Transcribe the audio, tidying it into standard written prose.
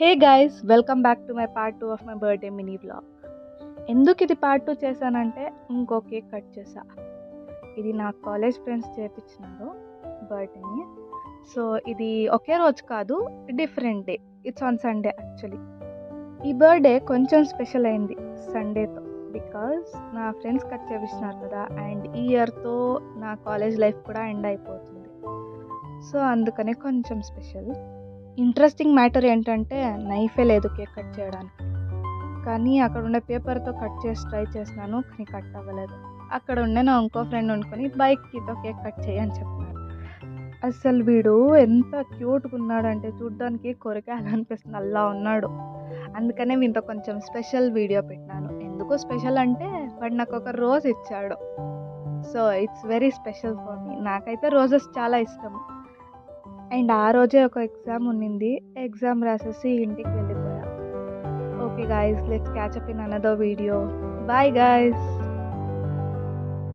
Hey guys, welcome back to my part 2 of my birthday mini vlog. ఎందుకు ఇది part 2 చేశానంటే ఇంకో cake cut చేశా. ఇది నా కాలేజ్ ఫ్రెండ్స్ చేపించినారు బర్త్డేని. సో ఇది ఒకే రోజు కాదు, different day. It's on Sunday actually. ఈ బర్త్డే కొంచెం స్పెషల్ అయింది సండేతో, బికాజ్ నా ఫ్రెండ్స్ కట్ చేపించినారు కదా, అండ్ ఈ ఇయర్తో నా కాలేజ్ లైఫ్ కూడా ఎండ్ అయిపోతుంది. సో అందుకనే కొంచెం స్పెషల్. ఇంట్రెస్టింగ్ మ్యాటర్ ఏంటంటే నైఫే లేదు కేక్ కట్ చేయడానికి. కానీ అక్కడ ఉండే పేపర్తో కట్ చేసి ట్రై చేసినాను, కానీ కట్ అవ్వలేదు. అక్కడ ఉండే నా ఇంకో ఫ్రెండ్ అనుకొని బైక్తో కేక్ కట్ చేయని చెప్పినాడు. అసలు వీడు ఎంత క్యూట్గా ఉన్నాడంటే చూడ్డానికి కొరికేయాలనిపిస్తుంది, అలా ఉన్నాడు. అందుకనే వీంతో కొంచెం స్పెషల్ వీడియో పెట్టినాను. ఎందుకు స్పెషల్ అంటే వాడు నాకు ఒక రోజ్ ఇచ్చాడు. So it's very special for me. నాకైతే రోజెస్ చాలా ఇష్టము. అండ్ ఆ రోజే ఒక ఎగ్జామ్ ఉన్నింది. ఎగ్జామ్ రాసేసి ఇంటికి వెళ్ళిపోయా. Okay guys, let's catch up in another video. Bye guys.